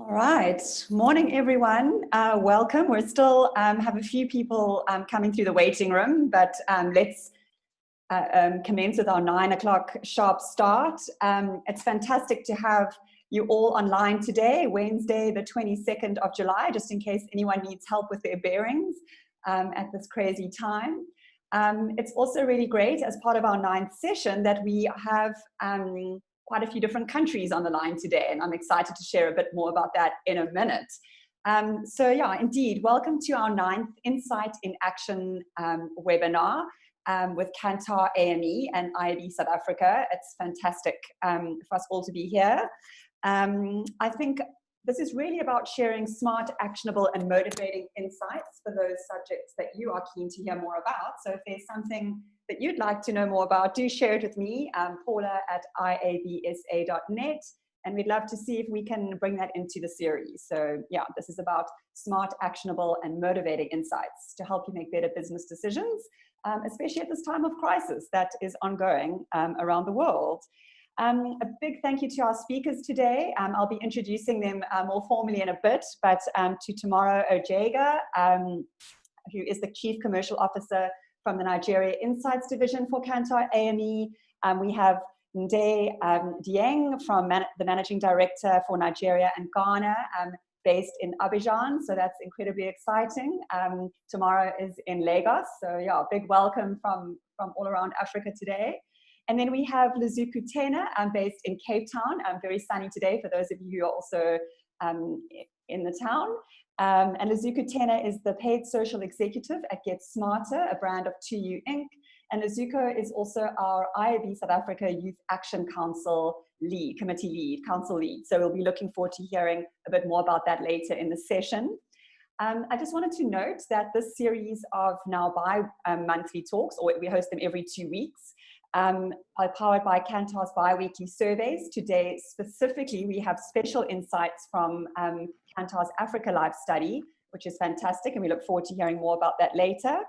All right. Morning, everyone. Welcome. We're still have a few people coming through the waiting room, but let's commence with our 9 o'clock sharp start. It's fantastic to have you all online today, Wednesday, the 22nd of July, just in case anyone needs help with their bearings at this crazy time. It's also really great as part of our 9th session that we have quite a few different countries on the line today, and I'm excited to share a bit more about that in a minute. So yeah, indeed, welcome to our 9th Insight in Action webinar with KANTAR AME and IAB South Africa. It's fantastic for us all to be here. I think this is really about sharing smart, actionable, and motivating insights for those subjects that you are keen to hear more about. So if there's something that you'd like to know more about, do share it with me, Paula@iabsa.net, and we'd love to see if we can bring that into the series. So yeah, this is about smart, actionable, and motivating insights to help you make better business decisions, especially at this time of crisis that is ongoing around the world. A big thank you to our speakers today. I'll be introducing them more formally in a bit, but to Tamara Ojega, who is the Chief Commercial Officer from the Nigeria Insights Division for KANTAR AME. We have Nde Dieng, from the Managing Director for Nigeria and Ghana, based in Abidjan, so that's incredibly exciting. Tamara is in Lagos, so yeah, big welcome from all around Africa today. And then we have Luzuku Tena, based in Cape Town. Very sunny today for those of you who are also in the town. And Luzuku Tena is the paid social executive at Get Smarter, a brand of 2U Inc. And Luzuku is also our IAB South Africa Youth Action Council lead, committee lead, council lead. So we'll be looking forward to hearing a bit more about that later in the session. I just wanted to note that this series of now bi-monthly talks, or we host them every 2 weeks, are powered by KANTAR's bi-weekly surveys. Today, specifically, we have special insights from KANTAR's Africa Live study, which is fantastic, and we look forward to hearing more about that later.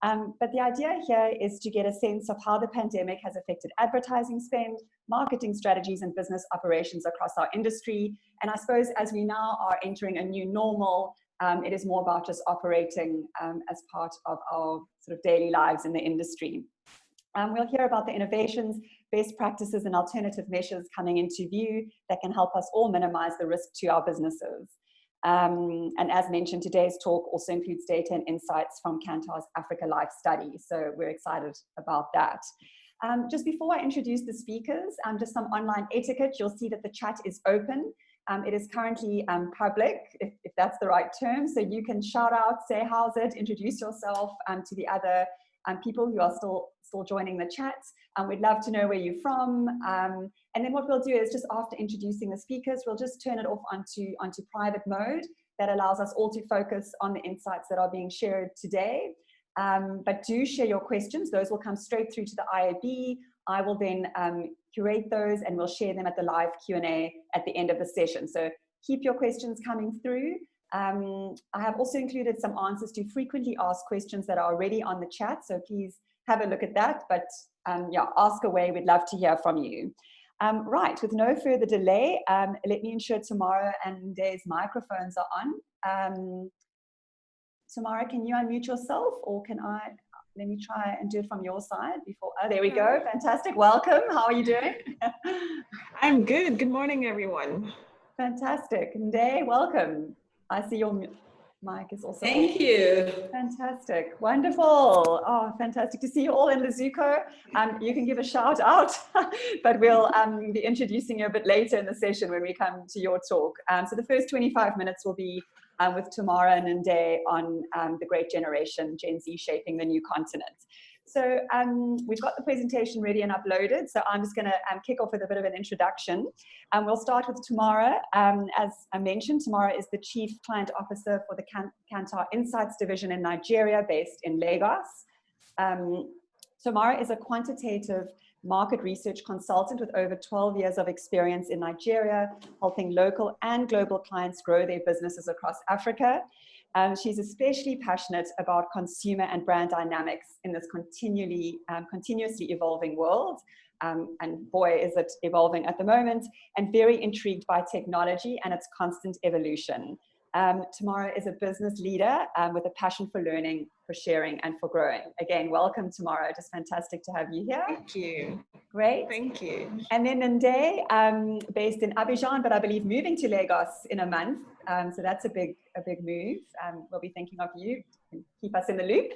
But the idea here is to get a sense of how the pandemic has affected advertising spend, marketing strategies, and business operations across our industry. And I suppose as we now are entering a new normal, it is more about just operating as part of our sort of daily lives in the industry. We'll hear about the innovations, best practices, and alternative measures coming into view that can help us all minimize the risk to our businesses. And as mentioned, today's talk also includes data and insights from KANTAR's Africa Live study. So we're excited about that. Just before I introduce the speakers, just some online etiquette. You'll see that the chat is open. It is currently public, if that's the right term. So you can shout out, say how's it, introduce yourself to the other people who are still joining the chat. We'd love to know where you're from. And then what we'll do is, just after introducing the speakers, we'll just turn it off onto private mode. That allows us all to focus on the insights that are being shared today. But do share your questions. Those will come straight through to the IAB. I will then curate those, and we'll share them at the live Q&A at the end of the session. So keep your questions coming through. I have also included some answers to frequently asked questions that are already on the chat, so please have a look at that. But yeah, ask away. We'd love to hear from you. Right, with no further delay, let me ensure Tamara and Nde's microphones are on. Tamara, can you unmute yourself, or can I? Let me try and do it from your side before. Oh, there we go. Fantastic. Welcome. How are you doing? I'm good. Good morning, everyone. Fantastic. Nde, welcome. I see your mic is also on. Thank you. Fantastic. Wonderful. Oh, fantastic to see you all in Luzuku. You can give a shout out, but we'll be introducing you a bit later in the session when we come to your talk. So the first 25 minutes will be with Tamara and Nde on the great generation, Gen Z shaping the new continent. So we've got the presentation ready and uploaded, so I'm just going to kick off with a bit of an introduction. We'll start with Tamara. As I mentioned, Tamara is the Chief Client Officer for the KANTAR Insights Division in Nigeria, based in Lagos. Tamara is a quantitative market research consultant with over 12 years of experience in Nigeria, helping local and global clients grow their businesses across Africa. She's especially passionate about consumer and brand dynamics in this continuously evolving world. And boy, is it evolving at the moment, and very intrigued by technology and its constant evolution. Tamara is a business leader with a passion for learning, for sharing, and for growing. Again, welcome, Tamara. Just fantastic to have you here. Thank you. Great. Thank you. And then Nde, based in Abidjan, but I believe moving to Lagos in a month. So that's a big move. We'll be thinking of you. Keep us in the loop.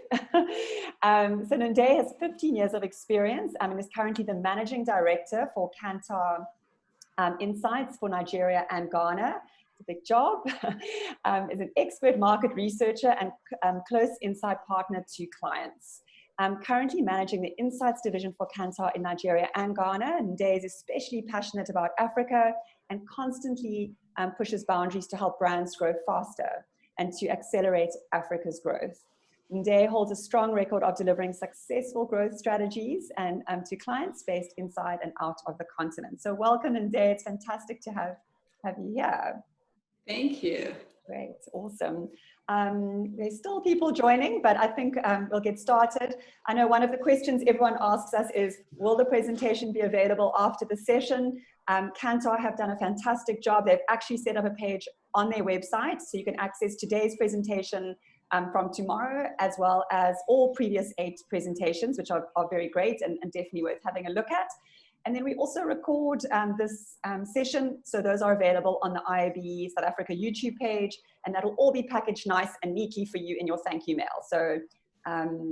So Nde has 15 years of experience and is currently the managing director for KANTAR Insights for Nigeria and Ghana. It's a big job. Is an expert market researcher and close insight partner to clients. Currently managing the Insights division for KANTAR in Nigeria and Ghana. Nde is especially passionate about Africa and constantly pushes boundaries to help brands grow faster and to accelerate Africa's growth. Nde holds a strong record of delivering successful growth strategies and to clients based inside and out of the continent. So welcome, Nde. It's fantastic to have you here. Thank you. Great, awesome. There's still people joining, but I think we'll get started. I know one of the questions everyone asks us is, will the presentation be available after the session? KANTAR have done a fantastic job. They've actually set up a page on their website, so you can access today's presentation from tomorrow, as well as all previous 8 presentations, which are very great and definitely worth having a look at. And then we also record this session, so those are available on the IAB South Africa YouTube page, and that'll all be packaged nice and neatly for you in your thank you mail. So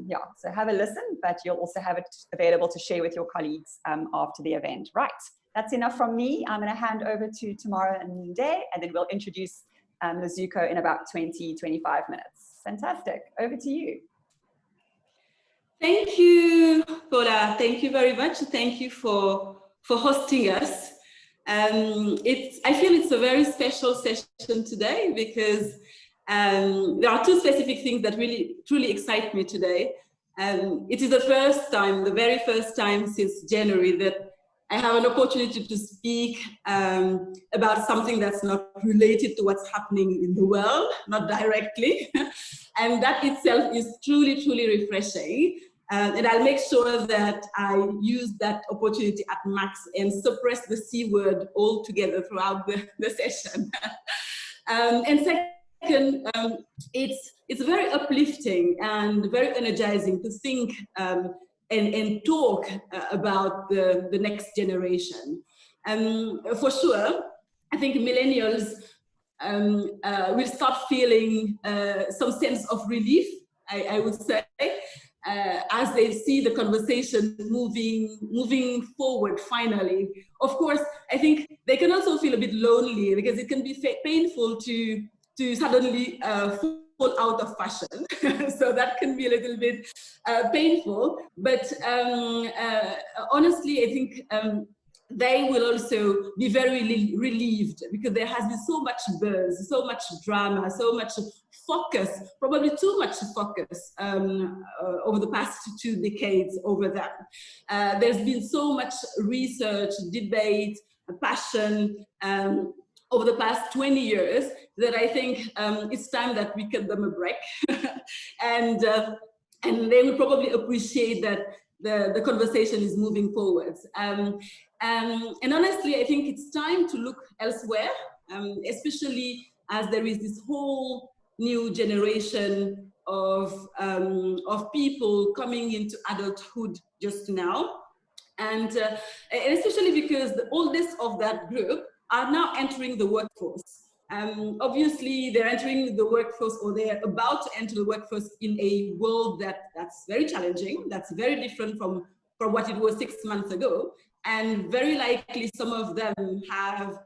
yeah, so have a listen, but you'll also have it available to share with your colleagues after the event. Right, that's enough from me. I'm gonna hand over to Tamara and Nde, and then we'll introduce Zuko in about 20-25 minutes. Fantastic, over to you. Thank you, Paula. Thank you very much. Thank you for hosting us. I feel it's a very special session today because there are 2 specific things that really truly excite me today. It is the very first time since January that I have an opportunity to speak about something that's not related to what's happening in the world, not directly. And that itself is truly, truly refreshing. And I'll make sure that I use that opportunity at max and suppress the C word altogether throughout the session. And second, it's very uplifting and very energizing to think and talk about the next generation. For sure, I think millennials will start feeling some sense of relief, I would say, as they see the conversation moving forward finally. Of course, I think they can also feel a bit lonely because it can be painful to suddenly fall out of fashion. So that can be a little bit painful. But honestly, I think they will also be very relieved because there has been so much buzz, so much drama, so much focus, probably too much focus over the past 2 decades over them. There's been so much research, debate, passion over the past 20 years that I think it's time that we cut them a break. And they will probably appreciate that the conversation is moving forwards. And honestly, I think it's time to look elsewhere, especially as there is this whole new generation of people coming into adulthood just now. And especially because the oldest of that group are now entering the workforce. Obviously, they're entering the workforce, or they're about to enter the workforce in a world that's very challenging, that's very different from what it was 6 months ago. And very likely some of them have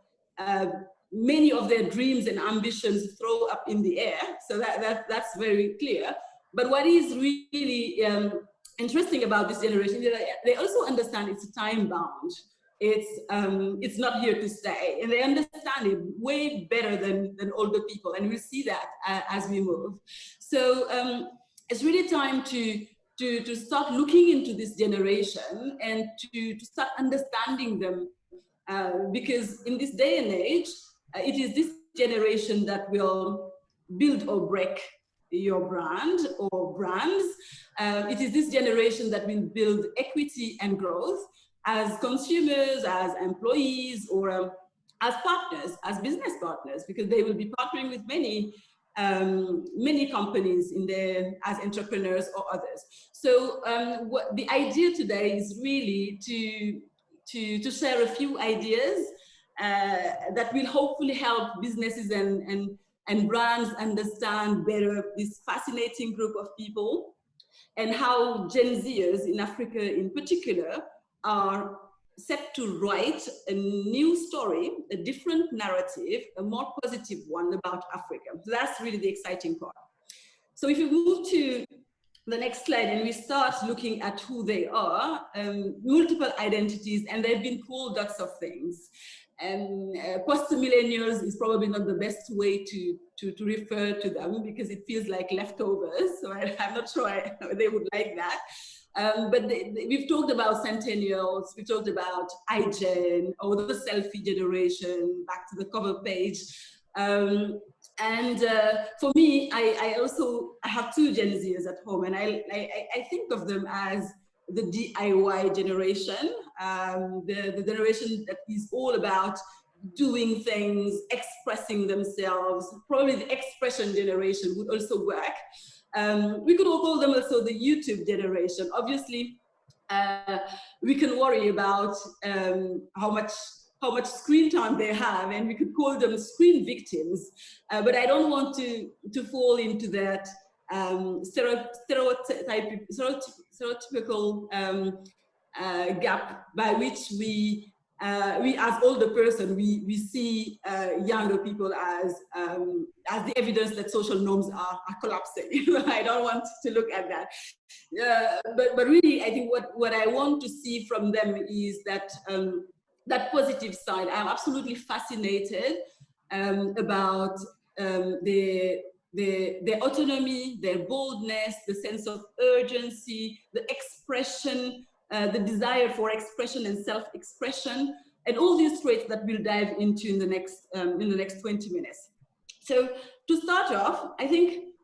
many of their dreams and ambitions thrown up in the air. So that's very clear. But what is really interesting about this generation is that they also understand it's time bound. It's not here to stay, and they understand it way better than older people, and we'll see that as we move. So it's really time to start looking into this generation and to start understanding them, because in this day and age, it is this generation that will build or break your brand or brands. It is this generation that will build equity and growth as consumers, as employees, or as partners, as business partners, because they will be partnering with many companies in there as entrepreneurs or others. So what the idea today is really to share a few ideas that will hopefully help businesses and brands understand better this fascinating group of people, and how Gen Zers in Africa in particular are set to write a new story, a different narrative, a more positive one about Africa. So that's really the exciting part. So if you move to the next slide and we start looking at who they are, multiple identities, and they've been called lots of things. And post-millennials is probably not the best way to refer to them because it feels like leftovers. So I'm not sure they would like that. But we've talked about centennials, we've talked about iGen, or the selfie generation, back to the cover page. For me, I have two Gen Zers at home, and I think of them as the DIY generation, the generation that is all about doing things, expressing themselves. Probably the expression generation would also work. We could all call them also the YouTube generation. Obviously, we can worry about how much screen time they have, and we could call them screen victims. But I don't want to fall into that stereotypical gap by which we as older person, we see younger people as the evidence that social norms are collapsing. I don't want to look at that. But really, I think what I want to see from them is that that positive side. I'm absolutely fascinated about their autonomy, their boldness, the sense of urgency, the expression, the desire for expression and self-expression, and all these traits that we'll dive into in the next 20 minutes. So to start off, I think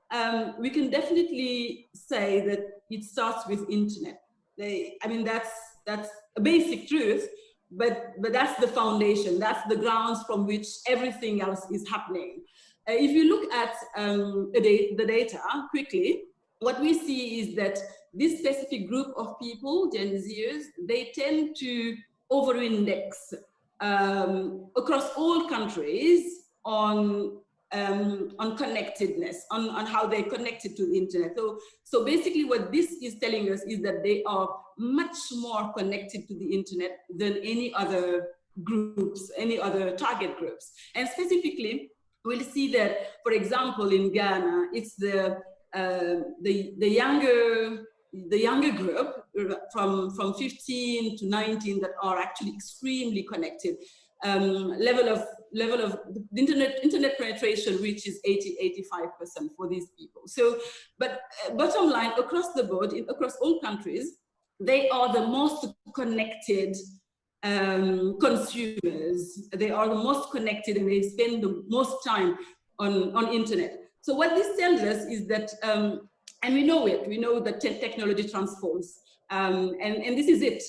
we can definitely say that it starts with internet. I mean, that's a basic truth, but that's the foundation, that's the grounds from which everything else is happening. If you look at the data quickly, what we see is that this specific group of people, Gen Zers, they tend to over-index across all countries on connectedness, on how they're connected to the internet. So basically what this is telling us is that they are much more connected to the internet than any other groups, any other target groups. And specifically, we'll see that, for example, in Ghana, it's the younger group from 15 to 19 that are actually extremely connected. Level of the internet penetration reaches 80–85% for these people. So, but bottom line, across the board, across all countries, they are the most connected consumers. They are the most connected, and they spend the most time on internet. So what this tells us is that, and we know that technology transforms, and this is it.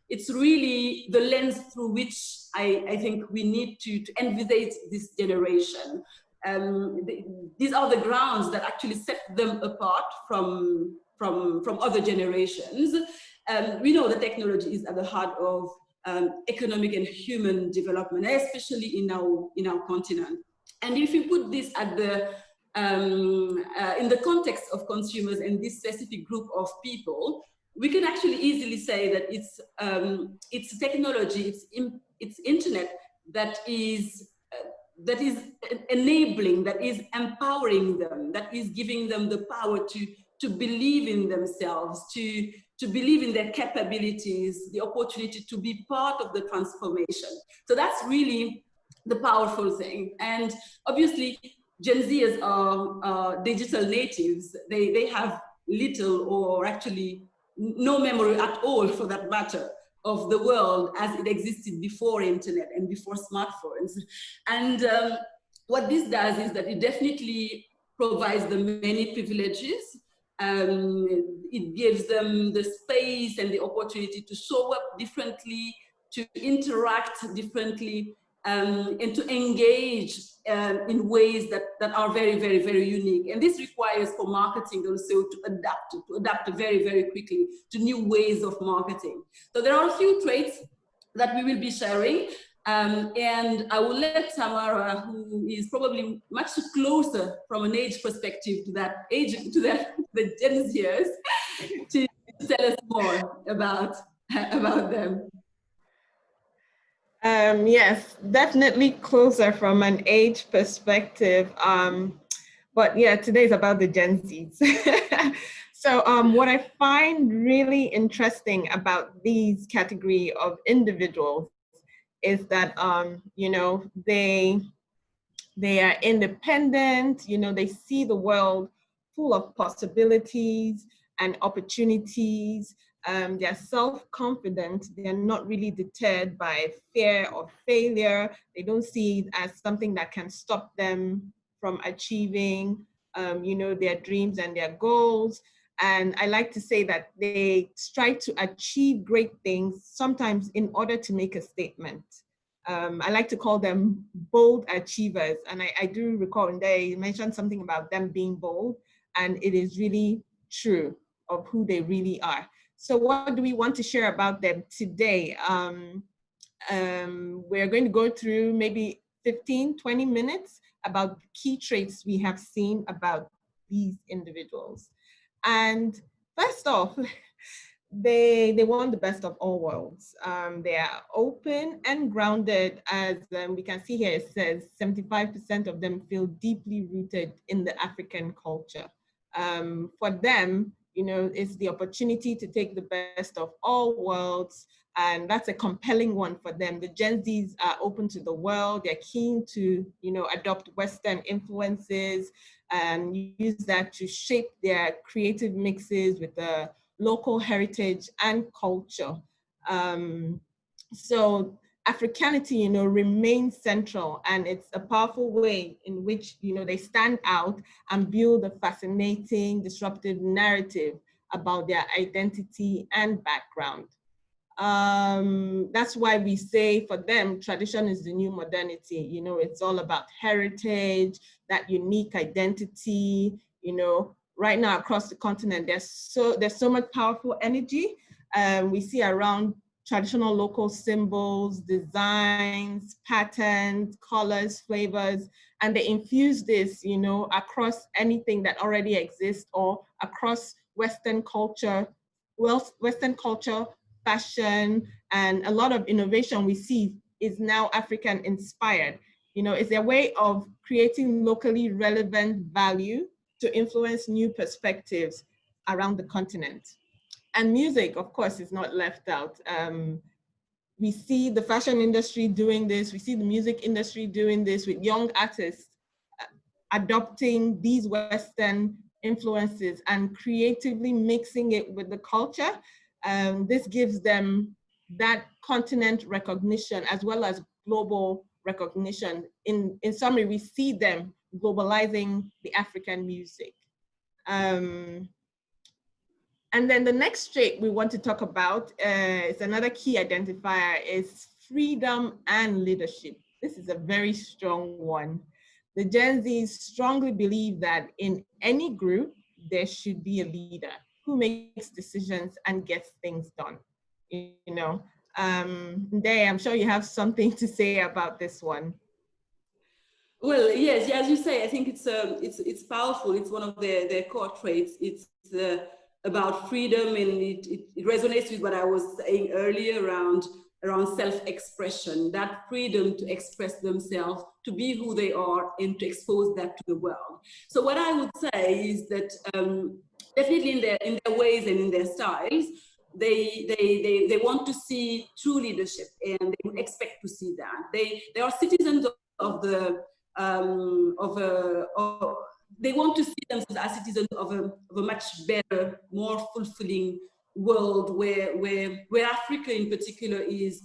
It's really the lens through which I think we need to envisage this generation. These are the grounds that actually set them apart from other generations. We know that technology is at the heart of economic and human development, especially in our continent. And if you put this at the in the context of consumers and this specific group of people, we can actually easily say that it's technology, it's internet that is enabling, that is empowering them, that is giving them the power to believe in themselves, to believe in their capabilities, the opportunity to be part of the transformation. So that's really the powerful thing. And obviously, Gen Zers are digital natives. They have little or actually no memory at all, for that matter, of the world as it existed before internet and before smartphones. And what this does is that it definitely provides them many privileges. It gives them the space and the opportunity to show up differently, to interact differently, and to engage in ways that are very, very, very unique. And this requires for marketing also to adapt very, very quickly to new ways of marketing. So there are a few traits that we will be sharing. And I will let Tamara, who is probably much closer from an age perspective to the Gen Zers, to tell us more about them. Yes, definitely closer from an age perspective. But yeah, today is about the Gen Zs. So what I find really interesting about these category of individuals is that, you know, they are independent, you know, they see the world full of possibilities and opportunities. They're self-confident. They're not really deterred by fear or failure. They don't see it as something that can stop them from achieving, you know, their dreams and their goals. And I like to say that they strive to achieve great things, sometimes in order to make a statement. I like to call them bold achievers. And I do recall when they mentioned something about them being bold, and it is really true of who they really are. So what do we want to share about them today? We're going to go through maybe 15, 20 minutes about key traits we have seen about these individuals. And first off, they want the best of all worlds. They are open and grounded, as we can see here. It says 75% of them feel deeply rooted in the African culture. For them, you know, it's the opportunity to take the best of all worlds, and that's a compelling one for them. The Gen Zs are open to the world. They're keen to, you know, adopt Western influences and use that to shape their creative mixes with the local heritage and culture. So Africanity, you know, remains central, and it's a powerful way in which, you know, they stand out and build a fascinating, disruptive narrative about their identity and background. That's why we say for them, tradition is the new modernity. You know, it's all about heritage, that unique identity. You know, right now across the continent, there's so much powerful energy. We see around traditional local symbols, designs, patterns, colors, flavors, and they infuse this, you know, across anything that already exists or across Western culture, fashion, and a lot of innovation we see is now African inspired. You know, it's a way of creating locally relevant value to influence new perspectives around the continent. And music, of course, is not left out. We see the fashion industry doing this. We see the music industry doing this with young artists adopting these Western influences and creatively mixing it with the culture. This gives them that continent recognition as well as global recognition. In summary, we see them globalizing the African music. And then the next trait we want to talk about is another key identifier is freedom and leadership. This is a very strong one. The Gen Zs strongly believe that in any group, there should be a leader who makes decisions and gets things done. You know, Day, I'm sure you have something to say about this one. Well, yes, as you say, I think it's powerful. It's one of their core traits. It's about freedom, and it resonates with what I was saying earlier around self-expression, that freedom to express themselves, to be who they are, and to expose that to the world. So what I would say is that definitely in their ways and in their styles, they want to see true leadership, and they would expect to see that. They are citizens of the they want to see themselves as citizens of a much better, more fulfilling world where Africa in particular is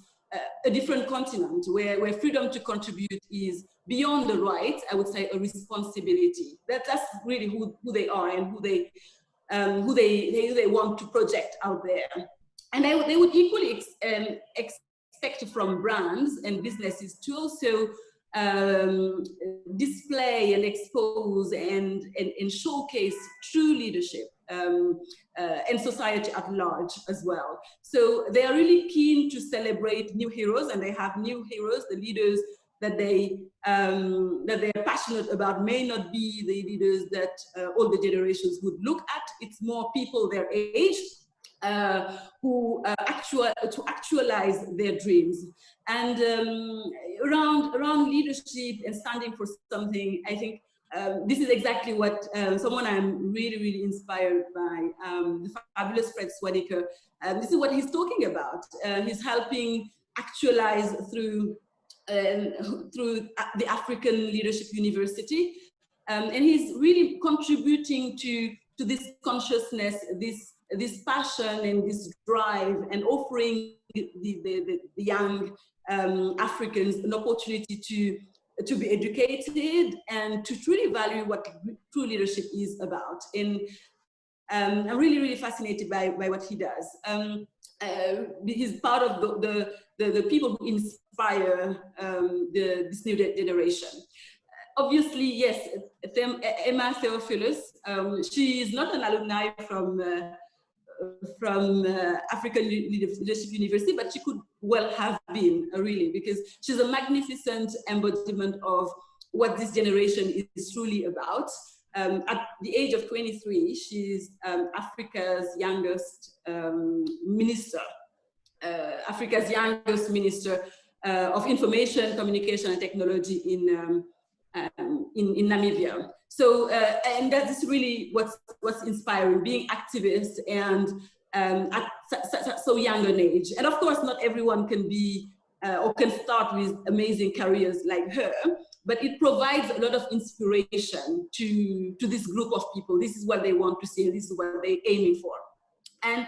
a different continent, where freedom to contribute is beyond the right, I would say a responsibility. That's really who they are and who they want to project out there. And they would equally expect from brands and businesses to also display and expose and showcase true leadership and society at large as well. So they are really keen to celebrate new heroes, and they have new heroes. The leaders that they're passionate about may not be the leaders that older generations would look at. It's more people their age who actualize their dreams. And around leadership and standing for something, I think this is exactly what someone I'm really inspired by, the fabulous Fred Swaniker. This is what he's talking about. He's helping actualize through the African Leadership University, and he's really contributing to this consciousness, this passion and this drive, and offering the young Africans an opportunity to be educated and to truly value what true leadership is about. And I'm really fascinated by what he does. He's part of the people who inspire this new generation. Obviously, yes, Emma Theophilus, she is not an alumni from African Leadership University, but she could well have been, really, because she's a magnificent embodiment of what this generation is truly about. At the age of 23, she's Africa's youngest minister, of Information, Communication, and Technology in Namibia. So, and that is really what's inspiring, being activist and at so young an age. And of course, not everyone can be or can start with amazing careers like her, but it provides a lot of inspiration to this group of people. This is what they want to see, and this is what they're aiming for. And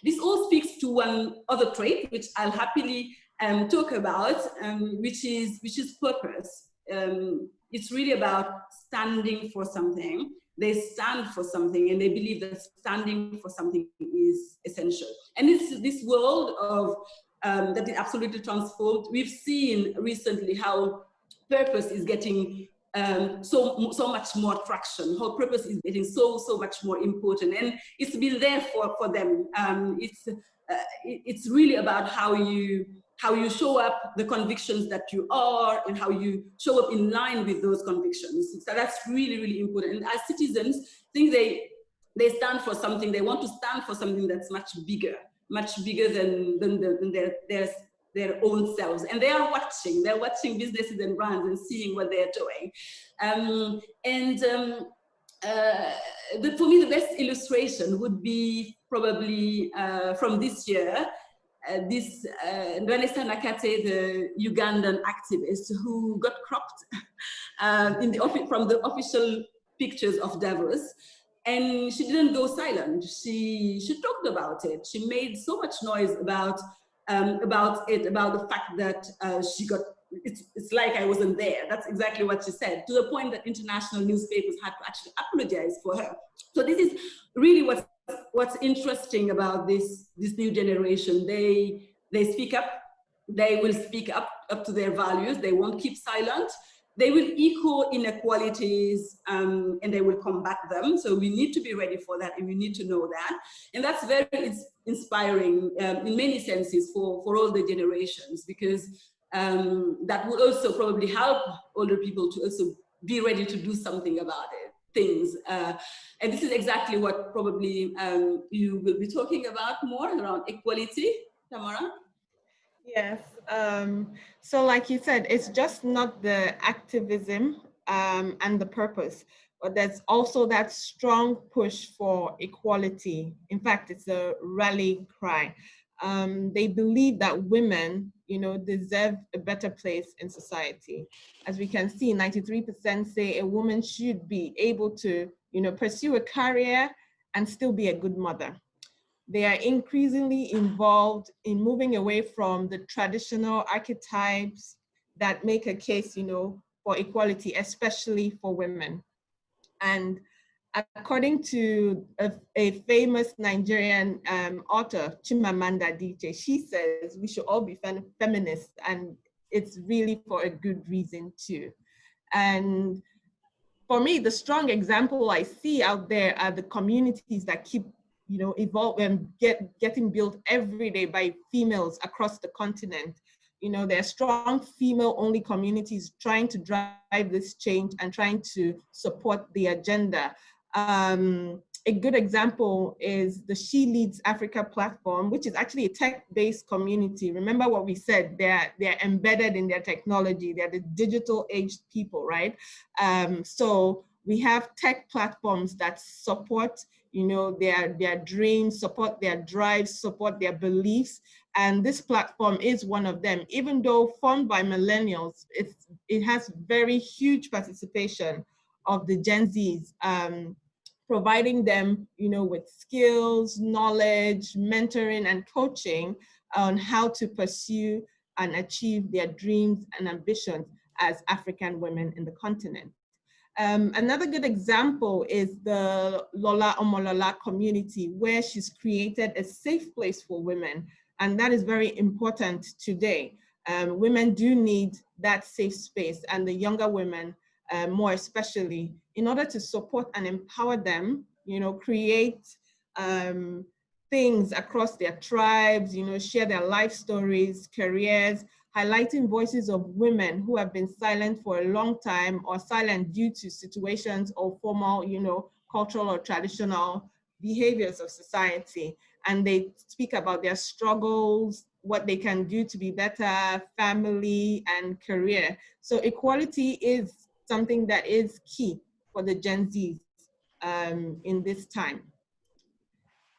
this all speaks to one other trait, which I'll happily talk about, which is purpose. It's really about standing for something. They stand for something, and they believe that standing for something is essential. And it's this world of that is absolutely transformed. We've seen recently how purpose is getting so much more traction. How purpose is getting so much more important, and it's been there for them. It's really about how you show up, the convictions that you are, and how you show up in line with those convictions. So that's really important. And as citizens, I think they stand for something. They want to stand for something that's much bigger than their own selves. And they are watching. They're watching businesses and brands and seeing what they're doing. For me, the best illustration would be probably from this year. Vanessa Nakate, the Ugandan activist who got cropped from the official pictures of Davos, and she didn't go silent. She talked about it. She made so much noise about the fact that she got. It's like I wasn't there. That's exactly what she said, to the point that international newspapers had to actually apologize for her. So this is really what's interesting about this new generation. They speak up. They will speak up to their values. They won't keep silent. They will echo inequalities and they will combat them. So we need to be ready for that, and we need to know that. And that's very inspiring in many senses for all the generations, because that will also probably help older people to also be ready to do something about it. And this is exactly what probably you will be talking about more around equality, Tamara. Yes. So like you said, it's just not the activism and the purpose, but there's also that strong push for equality. In fact, it's a rally cry. They believe that women, deserve a better place in society. As we can see, 93% say a woman should be able to, pursue a career and still be a good mother. They are increasingly involved in moving away from the traditional archetypes that make a case, for equality, especially for women. And according to a famous Nigerian author, Chimamanda Adichie, she says we should all be feminists, and it's really for a good reason too. And for me, the strong example I see out there are the communities that keep, you know, evolving and getting built every day by females across the continent. You know, there are strong female-only communities trying to drive this change and trying to support the agenda. A good example is the She Leads Africa platform, which is actually a tech-based community. Remember what we said, they're embedded in their technology, they're the digital aged people, right? So we have tech platforms that support, you know, their dreams, support their drives, support their beliefs. And this platform is one of them. Even though formed by millennials, it has very huge participation of the Gen Zs, providing them, you know, with skills, knowledge, mentoring, and coaching on how to pursue and achieve their dreams and ambitions as African women in the continent. Another good example is the Lola Omolola community, where she's created a safe place for women. And that is very important today. Women do need that safe space, and the younger women more especially, in order to support and empower them, you know, create things across their tribes, you know, share their life stories, careers, highlighting voices of women who have been silent for a long time or silent due to situations or formal, you know, cultural or traditional behaviors of society. And they speak about their struggles, what they can do to be better, family and career. So equality is something that is key for the Gen Zs in this time.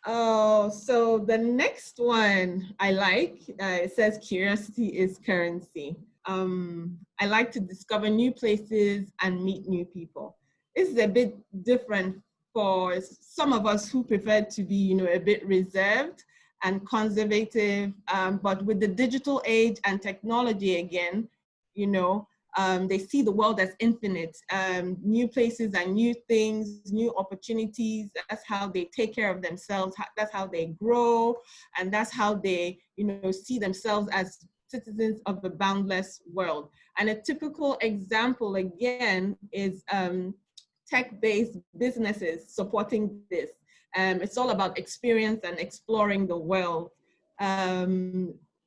Oh, so the next one I like, it says curiosity is currency. I like to discover new places and meet new people. This is a bit different for some of us who prefer to be, you know, a bit reserved and conservative, but with the digital age and technology again, you know, they see the world as infinite, new places and new things, new opportunities. That's how they take care of themselves. That's how they grow. And that's how they, you know, see themselves as citizens of a boundless world. And a typical example, again, is tech-based businesses supporting this. It's all about experience and exploring the world.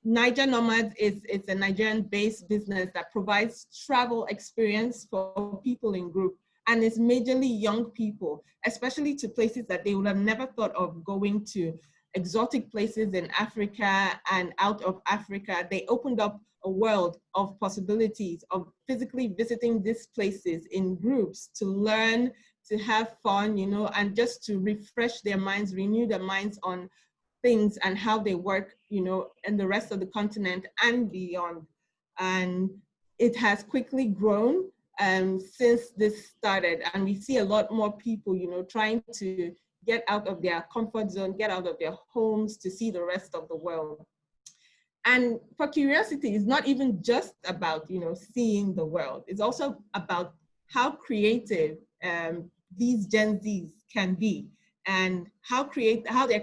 Niger Nomads is a Nigerian-based business that provides travel experience for people in group, and it's majorly young people, especially to places that they would have never thought of going to, exotic places in Africa and out of Africa. They opened up a world of possibilities of physically visiting these places in groups to learn, to have fun, you know, and just to refresh their minds, renew their minds on things and how they work, you know, in the rest of the continent and beyond. And it has quickly grown since this started. And we see a lot more people, you know, trying to get out of their comfort zone, get out of their homes to see the rest of the world. And for curiosity, it's not even just about, you know, seeing the world. It's also about how creative these Gen Zs can be, and how their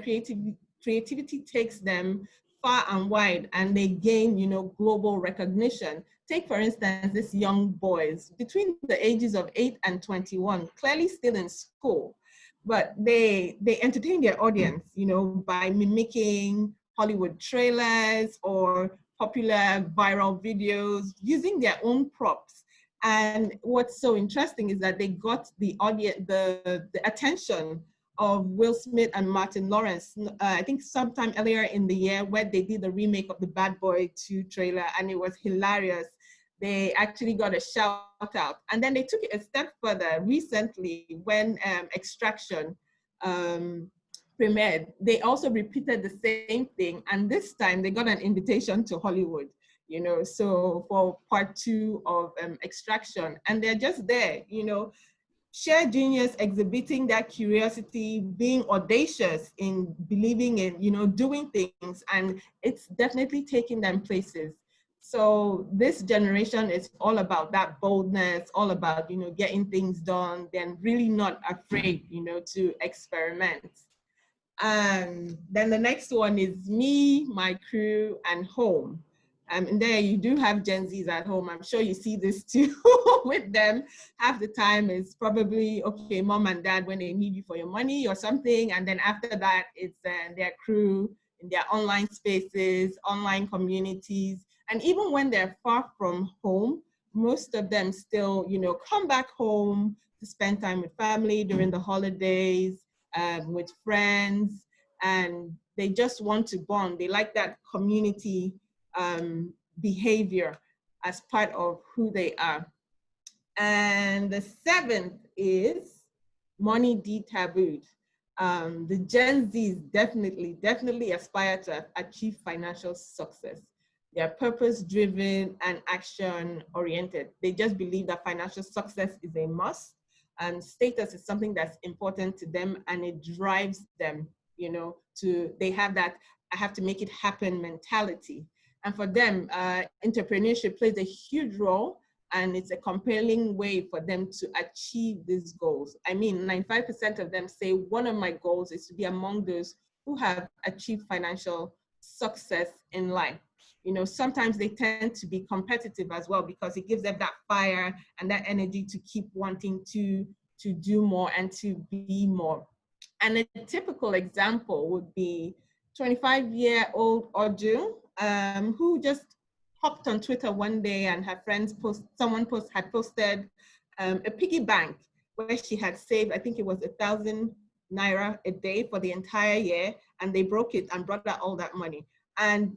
creativity takes them far and wide, and they gain, you know, global recognition. Take, for instance, these young boys between the ages of 8 and 21, clearly still in school, but they entertain their audience, you know, by mimicking Hollywood trailers or popular viral videos using their own props. And what's so interesting is that they got the audience, the attention of Will Smith and Martin Lawrence, I think sometime earlier in the year, where they did the remake of the Bad Boy 2 trailer, and it was hilarious. They actually got a shout out. And then they took it a step further recently when Extraction premiered. They also repeated the same thing, and this time they got an invitation to Hollywood, you know, so for part 2 of Extraction. And they're just there, you know, sheer genius, exhibiting that curiosity, being audacious in believing in, you know, doing things, and it's definitely taking them places. So this generation is all about that boldness, all about, you know, getting things done, then really not afraid, you know, to experiment. And then the next one is me, my crew, and home. And there you do have Gen Zs at home. I'm sure you see this too with them. Half the time is probably, okay, mom and dad when they need you for your money or something. And then after that, it's their crew in their online spaces, online communities. And even when they're far from home, most of them still, you know, come back home to spend time with family during the holidays, with friends, and they just want to bond. They like that community behavior as part of who they are. And the seventh is money detabooed. The Gen Zs definitely aspire to achieve financial success. They are purpose-driven and action-oriented. They just believe that financial success is a must, and status is something that's important to them, and it drives them, you know, they have that I have to make it happen mentality. And for them, entrepreneurship plays a huge role, and it's a compelling way for them to achieve these goals. I mean, 95% of them say one of my goals is to be among those who have achieved financial success in life. You know, sometimes they tend to be competitive as well because it gives them that fire and that energy to keep wanting to do more and to be more. And a typical example would be 25-year-old Oju, who just hopped on Twitter one day and her friends had posted a piggy bank where she had saved, I think it was 1,000 naira a day for the entire year, and they broke it and brought out all that money. And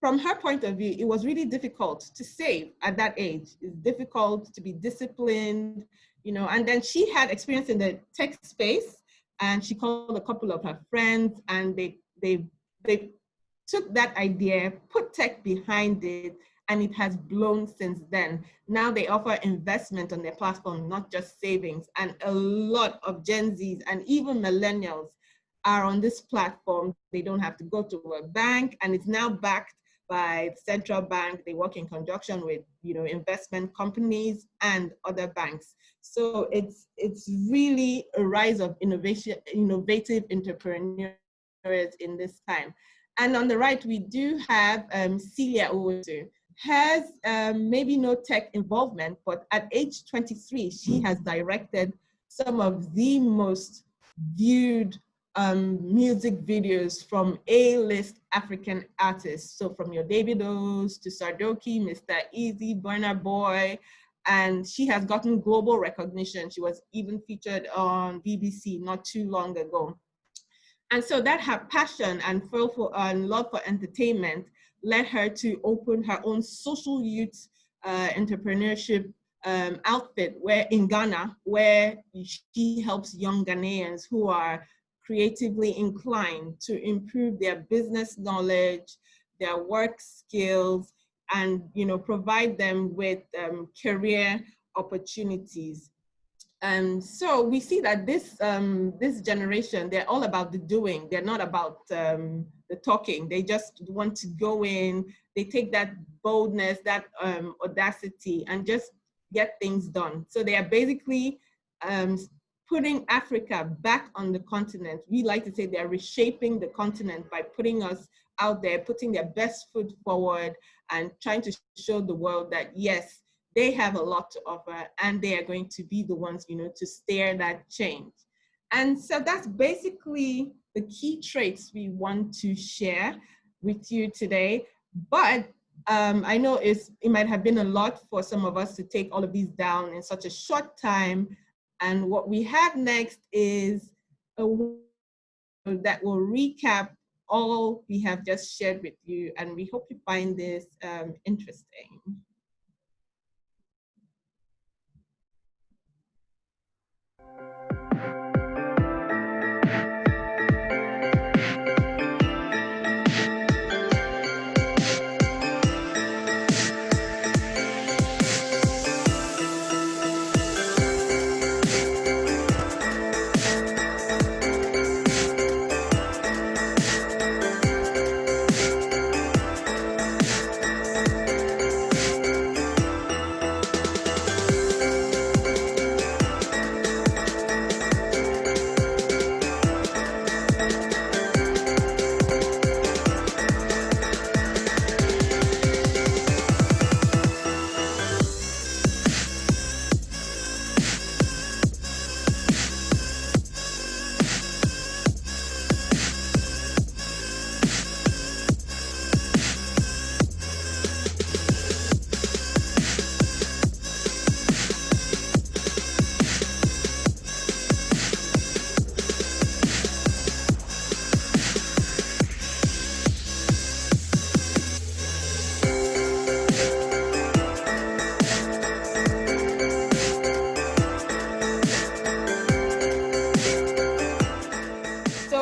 from her point of view, it was really difficult to save at that age. It's difficult to be disciplined, you know, and then she had experience in the tech space, and she called a couple of her friends, and they took that idea, put tech behind it, and it has blown since then. Now they offer investment on their platform, not just savings. And a lot of Gen Zs and even millennials are on this platform. They don't have to go to a bank, and it's now backed by the central bank. They work in conjunction with, you know, investment companies and other banks. So it's really a rise of innovative entrepreneurs in this time. And on the right, we do have Celia Owusu. Has maybe no tech involvement, but at age 23, she has directed some of the most viewed music videos from A-list African artists. So from your Davidos to Sardoki, Mr. Easy, Burna Boy, and she has gotten global recognition. She was even featured on BBC not too long ago. And so that her passion and love for entertainment led her to open her own social youth entrepreneurship outfit in Ghana, where she helps young Ghanaians who are creatively inclined to improve their business knowledge, their work skills, and, you know, provide them with career opportunities. And so we see that this generation, they're all about the doing. They're not about the talking. They just want to go in. They take that boldness, that audacity, and just get things done. So they are basically putting Africa back on the continent. We like to say they're reshaping the continent by putting us out there, putting their best foot forward, and trying to show the world that, yes, they have a lot to offer, and they are going to be the ones, you know, to steer that change. And so that's basically the key traits we want to share with you today. But I know it might have been a lot for some of us to take all of these down in such a short time. And what we have next is that will recap all we have just shared with you. And we hope you find this interesting.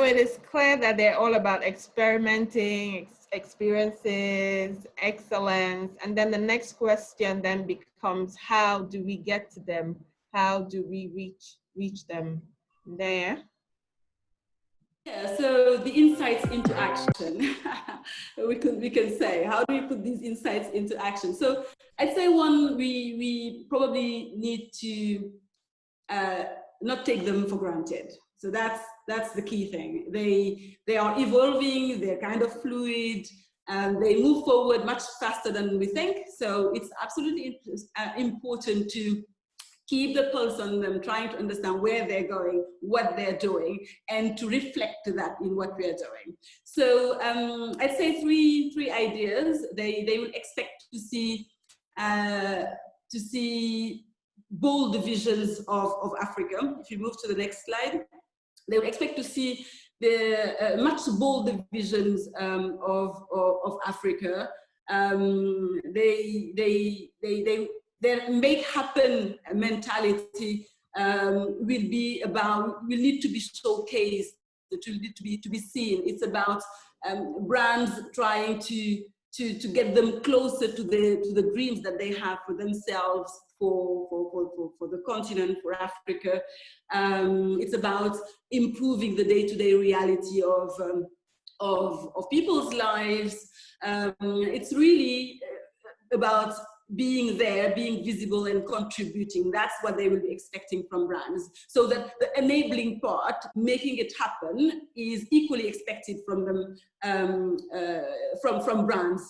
it is clear that they're all about experimenting, experiences, excellence. And then the next question then becomes, how do we get to them? How do we reach them there? Yeah, so the insights into action. we can say, how do we put these insights into action? So I'd say one, we probably need to not take them for granted. So that's the key thing. They are evolving, they're kind of fluid, and they move forward much faster than we think. So it's absolutely important to keep the pulse on them, trying to understand where they're going, what they're doing, and to reflect that in what we're doing. So I'd say three ideas. They will expect to see bold visions of Africa. If you move to the next slide, they will expect to see the much bolder visions of Africa. Their make happen mentality will need to be showcased, it will need to be seen. It's about brands trying to get them closer to the dreams that they have for themselves, for the continent, for Africa. It's about improving the day-to-day reality of people's lives. It's really about being there, being visible and contributing. That's what they will be expecting from brands. So that the enabling part, making it happen, is equally expected from them, from brands.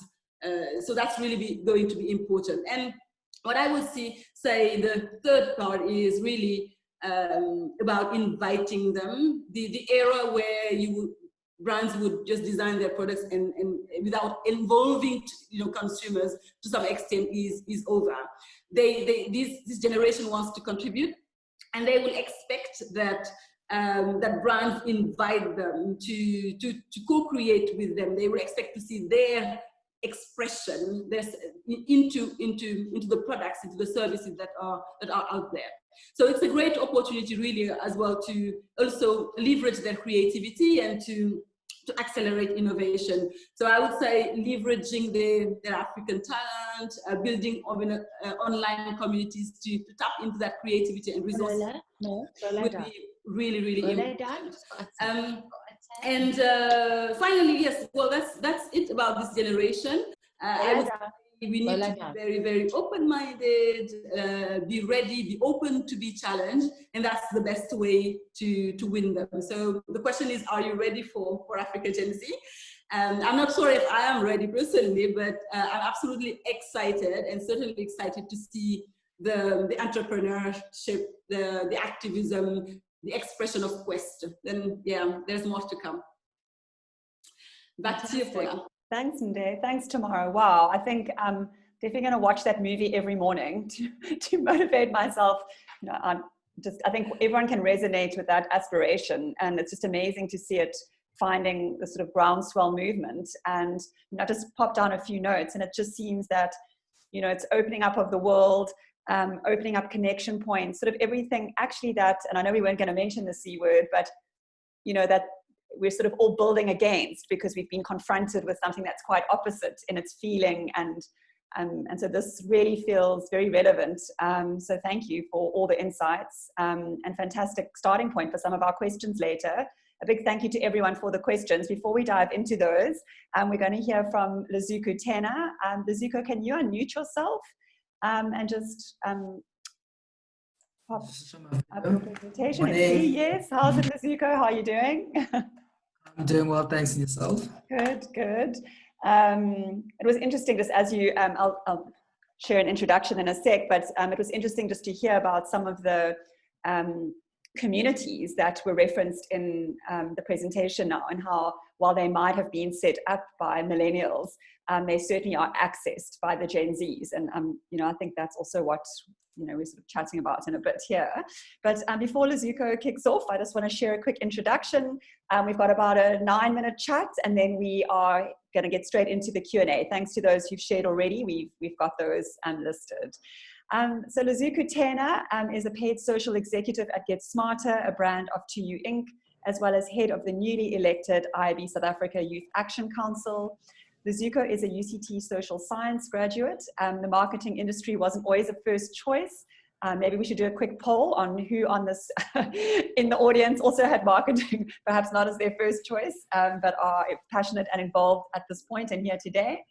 So that's really going to be important. And what I would say the third part is really about inviting them. The era where brands would just design their products and without involving consumers to some extent is over. This generation wants to contribute, and they will expect that that brands invite them to co-create with them. They will expect to see their expression into the products, into the services that are out there. So it's a great opportunity really as well to also leverage their creativity and to accelerate innovation. So I would say leveraging their African talent, building online communities to tap into that creativity and resources would be really, really important. And finally, yes, well, that's it about this generation. I would say we need to be very, very open-minded, be ready, be open to be challenged, and that's the best way to win them. So the question is, are you ready for Africa Gen Z? I'm not sure if I am ready personally, but I'm absolutely excited, and certainly excited to see the entrepreneurship, the activism, the expression of quest. Then yeah, there's more to come. Back to you, Paula. Thanks, Nde. Thanks, Tamara. Wow, I think I'm definitely going to watch that movie every morning to motivate myself. I think everyone can resonate with that aspiration, and it's just amazing to see it finding the sort of groundswell movement. And I just popped down a few notes, and it just seems that it's opening up of the world, opening up connection points, sort of everything actually that, and I know we weren't going to mention the C word, but that we're sort of all building against, because we've been confronted with something that's quite opposite in its feeling, and so this really feels very relevant. So thank you for all the insights, and fantastic starting point for some of our questions later. A big thank you to everyone for the questions. Before we dive into those, we're going to hear from Lezuko Tena. Lezuko, can you unmute yourself and just pop up your presentation and see? Yes, how's it, Lezuko? How are you doing? I'm doing well, thanks, and yourself? Good, good. It was interesting, just as you, I'll share an introduction in a sec, but it was interesting just to hear about some of the communities that were referenced in the presentation now, and how, while they might have been set up by millennials, they certainly are accessed by the Gen Zs. And, I think that's also what, we're sort of chatting about in a bit here. But before Lezuko kicks off, I just want to share a quick introduction. We've got about a 9-minute chat, and then we are going to get straight into the Q&A. Thanks to those who've shared already. We've got those listed. So Lezuko Tena is a paid social executive at Get Smarter, a brand of 2U Inc., as well as head of the newly elected IAB South Africa Youth Action Council. Luzuko is a UCT social science graduate. The marketing industry wasn't always a first choice. Maybe we should do a quick poll on who on this in the audience also had marketing, perhaps not as their first choice, but are passionate and involved at this point and here today.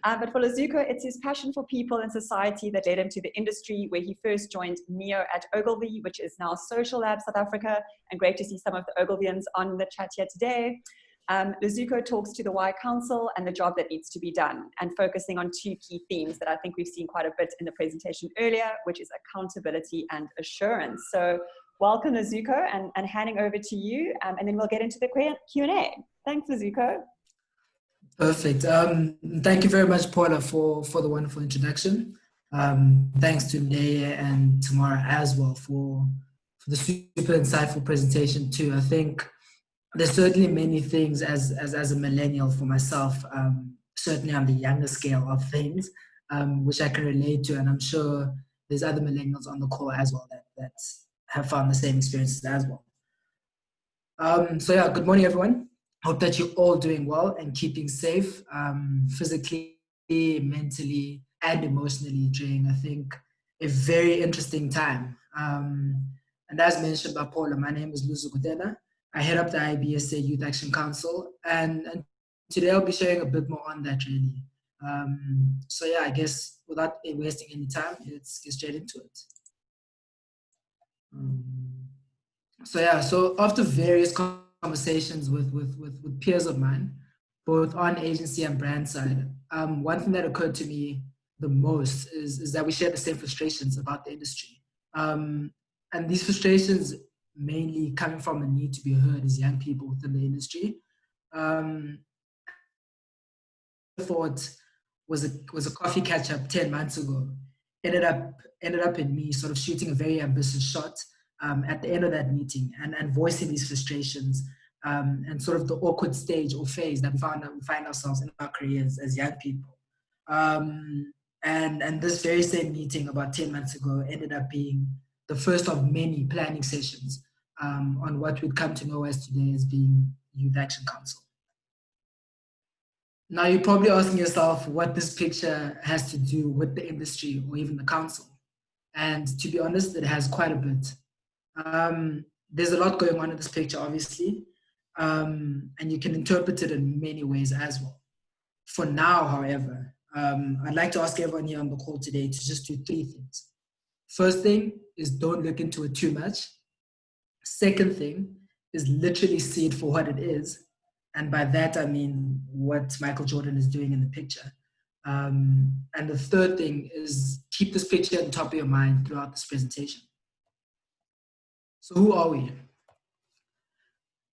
But for Luzuko, it's his passion for people and society that led him to the industry, where he first joined NEO at Ogilvy, which is now Social Lab South Africa, and great to see some of the Ogilvyans on the chat here today. Luzuko talks to the Y Council and the job that needs to be done, and focusing on two key themes that I think we've seen quite a bit in the presentation earlier, which is accountability and assurance. So welcome, Luzuko, and handing over to you, and then we'll get into the Q&A. Thanks, Luzuko. Perfect. Thank you very much, Paula, for the wonderful introduction. Thanks to Leah and Tamara as well for the super insightful presentation too. I think there's certainly many things as a millennial for myself, certainly on the younger scale of things, which I can relate to, and I'm sure there's other millennials on the call as well that have found the same experiences as well. So yeah, good morning, everyone. Hope that you're all doing well and keeping safe, physically, mentally, and emotionally during, I think, a very interesting time. And as mentioned by Paula, my name is Luzuko. I head up the IAB SA Youth Action Council, and today I'll be sharing a bit more on that, really. So yeah, I guess without wasting any time, let's get straight into it. So yeah, so after various conversations with peers of mine, both on agency and brand side, one thing that occurred to me the most is that we share the same frustrations about the industry. And these frustrations mainly coming from a need to be heard as young people within the industry. I thought was a coffee catch up 10 months ago. Ended up in me sort of shooting a very ambitious shot at the end of that meeting and voicing these frustrations and sort of the awkward stage or phase that we find ourselves in our careers as young people. And this very same meeting about 10 months ago ended up being the first of many planning sessions on what we'd come to know as today as being Youth Action Council. Now you're probably asking yourself what this picture has to do with the industry or even the council. And to be honest, it has quite a bit. There's a lot going on in this picture, obviously, and you can interpret it in many ways as well. For now, however, I'd like to ask everyone here on the call today to just do three things. First thing is don't look into it too much. Second thing is literally see it for what it is. And by that, I mean what Michael Jordan is doing in the picture. And the third thing is keep this picture on top of your mind throughout this presentation. So who are we?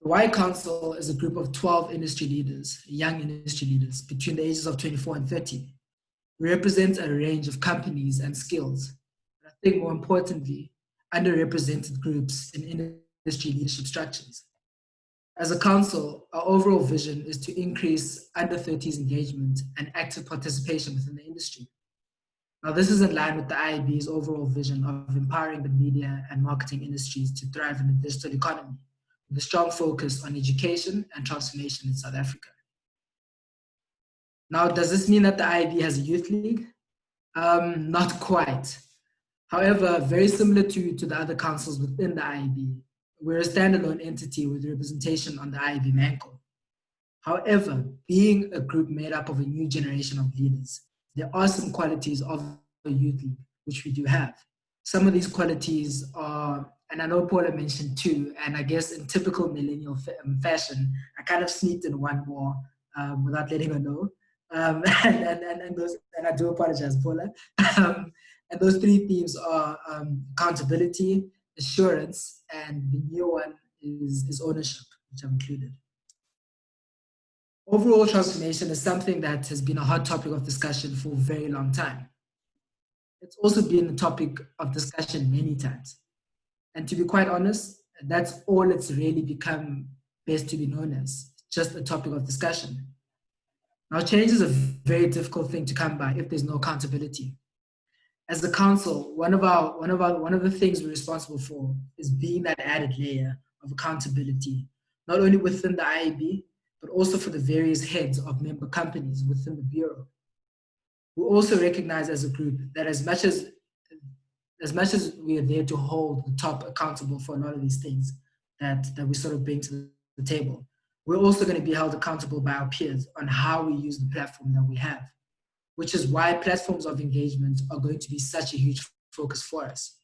The Y Council is a group of 12 industry leaders, young industry leaders between the ages of 24 and 30. We represent a range of companies and skills. I think more importantly, underrepresented groups in industry leadership structures. As a council, our overall vision is to increase under 30s engagement and active participation within the industry. Now, this is in line with the IAB's overall vision of empowering the media and marketing industries to thrive in the digital economy, with a strong focus on education and transformation in South Africa. Now, does this mean that the IAB has a youth league? Not quite. However, very similar to the other councils within the IAB, we're a standalone entity with representation on the IAB Manco. However, being a group made up of a new generation of leaders, there are some qualities of a youth league, which we do have. Some of these qualities are, and I know Paula mentioned two, and I guess in typical millennial fashion, I kind of sneaked in one more without letting her know. And I do apologize, Paula. And those three themes are accountability, assurance, and the new one is ownership, which I've included. Overall transformation is something that has been a hot topic of discussion for a very long time. It's also been a topic of discussion many times. And to be quite honest, that's all it's really become best to be known as, just a topic of discussion. Now, change is a very difficult thing to come by if there's no accountability. As the council, one of the things we're responsible for is being that added layer of accountability not only within the IAB, but also for the various heads of member companies within the Bureau. We also recognize as a group that as much as we are there to hold the top accountable for a lot of these things that we sort of bring to the table, we're also going to be held accountable by our peers on how we use the platform that we have, which is why platforms of engagement are going to be such a huge focus for us.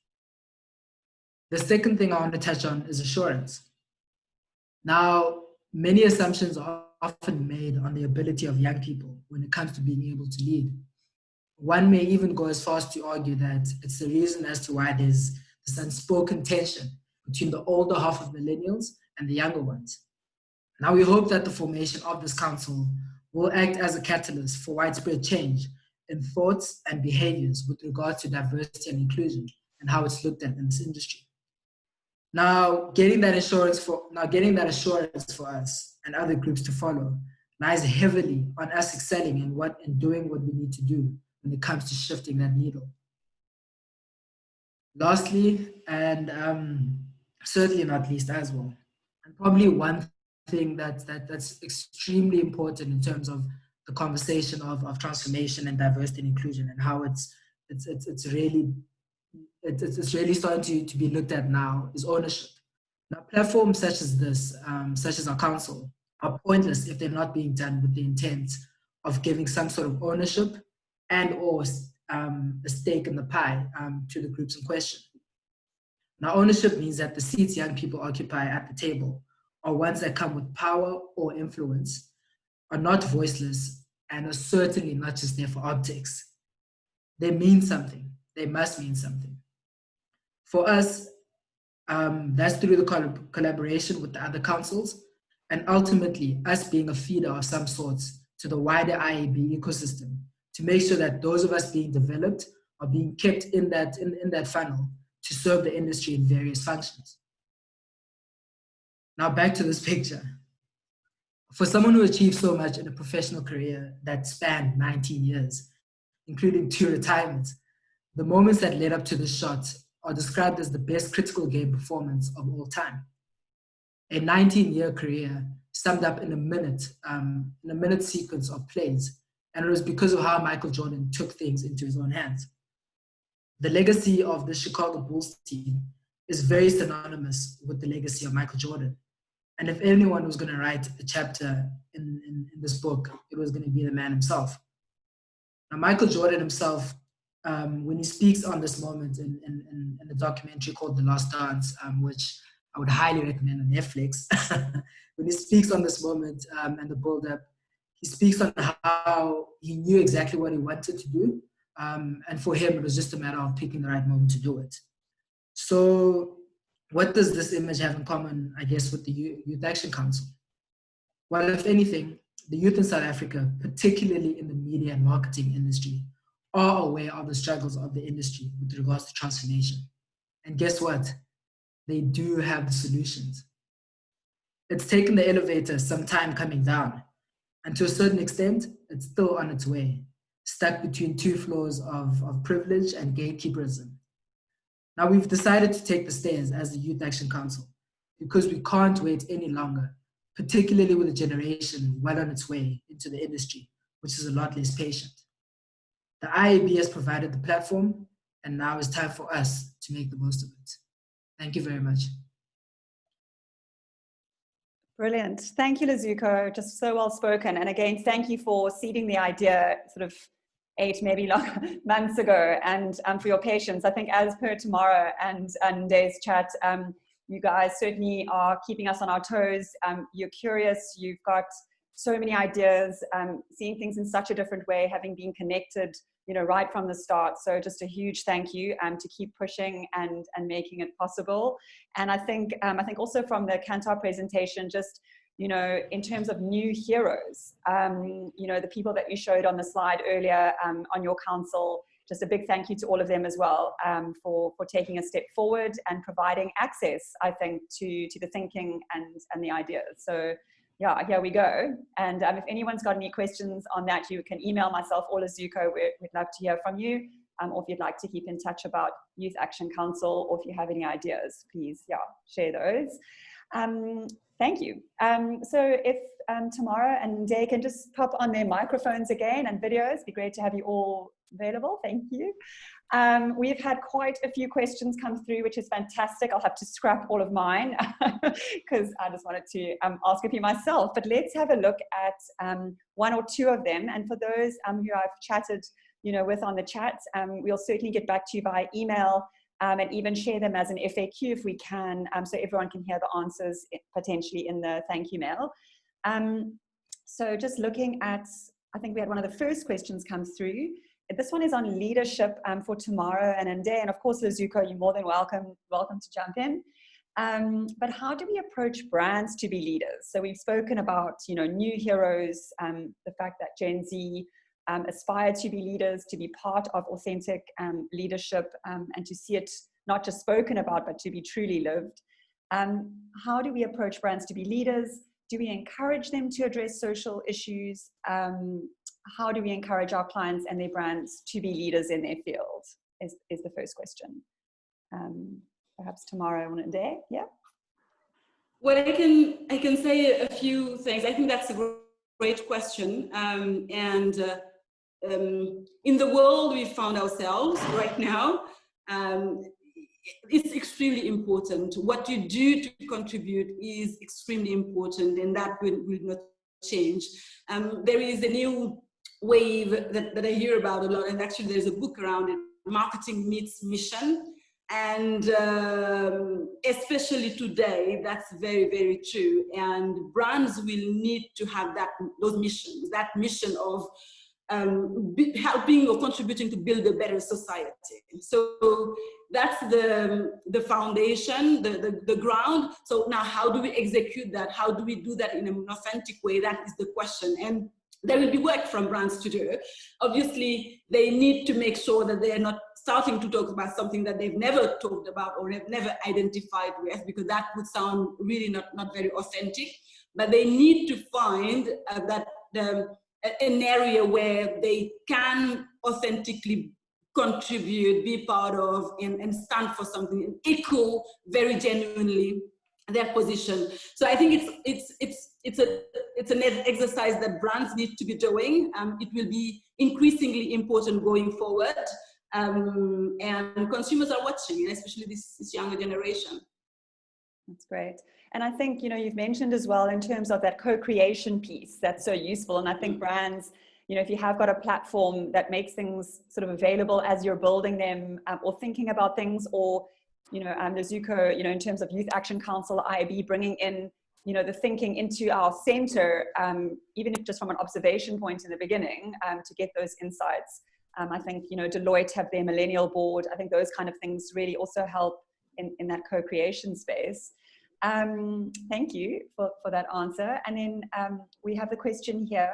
The second thing I want to touch on is assurance. Now, many assumptions are often made on the ability of young people when it comes to being able to lead. One may even go as far as to argue that it's the reason as to why there's this unspoken tension between the older half of millennials and the younger ones. Now, we hope that the formation of this council will act as a catalyst for widespread change in thoughts and behaviors with regard to diversity and inclusion and how it's looked at in this industry. Now, getting that assurance for us and other groups to follow lies heavily on us excelling in doing what we need to do when it comes to shifting that needle. Lastly, and certainly not least as well, and probably one thing that's extremely important in terms of the conversation of transformation and diversity and inclusion and how it's really starting to be looked at now is ownership. Now, platforms such as this, such as our council, are pointless if they're not being done with the intent of giving some sort of ownership and or a stake in the pie to the groups in question. Now, ownership means that the seats young people occupy at the table are ones that come with power or influence, are not voiceless, and are certainly not just there for optics. They mean something. They must mean something. For us, that's through the collaboration with the other councils, and ultimately us being a feeder of some sorts to the wider IAB ecosystem to make sure that those of us being developed are being kept in that funnel to serve the industry in various functions. Now back to this picture. For someone who achieved so much in a professional career that spanned 19 years, including 2 retirements, the moments that led up to this shot are described as the best critical game performance of all time. A 19-year career summed up in a minute sequence of plays, and it was because of how Michael Jordan took things into his own hands. The legacy of the Chicago Bulls team is very synonymous with the legacy of Michael Jordan. And if anyone was going to write a chapter in this book, it was going to be the man himself. Now, Michael Jordan himself, when he speaks on this moment in the documentary called The Last Dance, which I would highly recommend on Netflix, when he speaks on this moment and the build-up, he speaks on how he knew exactly what he wanted to do. And for him, it was just a matter of picking the right moment to do it. So what does this image have in common, I guess, with the Youth Action Council? Well, if anything, the youth in South Africa, particularly in the media and marketing industry, are aware of the struggles of the industry with regards to transformation. And guess what? They do have the solutions. It's taken the elevator some time coming down, and to a certain extent, it's still on its way, stuck between 2 floors of privilege and gatekeeperism. Now, we've decided to take the stairs as the Youth Action Council because we can't wait any longer, particularly with a generation well on its way into the industry, which is a lot less patient. The IAB has provided the platform, and now it's time for us to make the most of it. Thank you very much. Brilliant. Thank you, Lazuko. Just so well spoken. And again, thank you for seeding the idea sort of 8, maybe long months ago, and for your patience. I think as per tomorrow and Day's chat, you guys certainly are keeping us on our toes. You're curious, you've got so many ideas, seeing things in such a different way, having been connected, you know, right from the start. So just a huge thank you to keep pushing and making it possible. And I think also from the KANTAR presentation, just, you know, in terms of new heroes, you know, the people that you showed on the slide earlier on your council, just a big thank you to all of them as well for taking a step forward and providing access, I think, to the thinking and the ideas. So yeah, here we go. And if anyone's got any questions on that, you can email myself or Lazuko. We'd love to hear from you. Or if you'd like to keep in touch about Youth Action Council, or if you have any ideas, please, yeah, share those. Thank you. So if Tamara and Day can just pop on their microphones again and videos, it'd be great to have you all available. Thank you. We've had quite a few questions come through, which is fantastic. I'll have to scrap all of mine because I just wanted to ask a few myself. But let's have a look at one or two of them. And for those who I've chatted with on the chat, we'll certainly get back to you by email and even share them as an FAQ if we can, so everyone can hear the answers potentially in the thank you mail. So just looking at, I think we had one of the first questions come through. This one is on leadership for tomorrow and Nde, and of course, Lizuko, you're more than welcome to jump in. But how do we approach brands to be leaders? So we've spoken about, new heroes, the fact that Gen Z aspire to be leaders, to be part of authentic leadership, and to see it not just spoken about, but to be truly lived. How do we approach brands to be leaders? Do we encourage them to address social issues? How do we encourage our clients and their brands to be leaders in their field is the first question. Perhaps tomorrow on a day, yeah? Well, I can say a few things. I think that's a great question. In the world we found ourselves right now, it's extremely important. What you do to contribute is extremely important, and that will not change. There is a new wave that I hear about a lot, and actually there's a book around it, Marketing Meets Mission. And especially today, that's very, very true. And brands will need to have those missions, that mission of helping or contributing to build a better society. So that's the foundation, the ground. So now how do we execute that? How do we do that in an authentic way? That is the question. And there will be work from brands to do. Obviously, they need to make sure that they're not starting to talk about something that they've never talked about or have never identified with, because that would sound really not very authentic. But they need to find an area where they can authentically contribute, be part of, and stand for something, and echo very genuinely their position. So I think it's an exercise that brands need to be doing. It will be increasingly important going forward, and consumers are watching, especially this younger generation. That's great. And I think, you've mentioned as well in terms of that co-creation piece, that's so useful. And I think brands, if you have got a platform that makes things sort of available as you're building them or thinking about things, or, Lizuko, in terms of Youth Action Council, IAB, bringing in, the thinking into our center, even if just from an observation point in the beginning, to get those insights. I think, Deloitte have their millennial board. I think those kind of things really also help in that co-creation space. Thank you for that answer. And then we have the question here.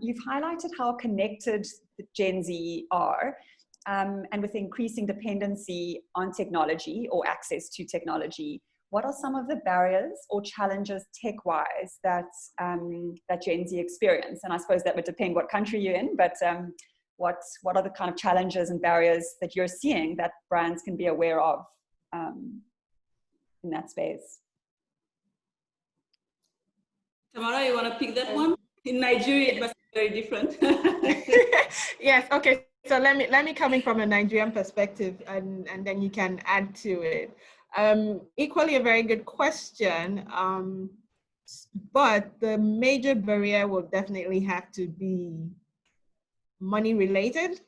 You've highlighted how connected the Gen Z are, and with increasing dependency on technology or access to technology. What are some of the barriers or challenges tech-wise that Gen Z experience? And I suppose that would depend what country you're in, but what are the kind of challenges and barriers that you're seeing that brands can be aware of in that space? Tamara, you want to pick that one? In Nigeria, it must be very different. Yes. Okay. So let me coming from a Nigerian perspective, and then you can add to it. Equally a very good question. But the major barrier will definitely have to be money related,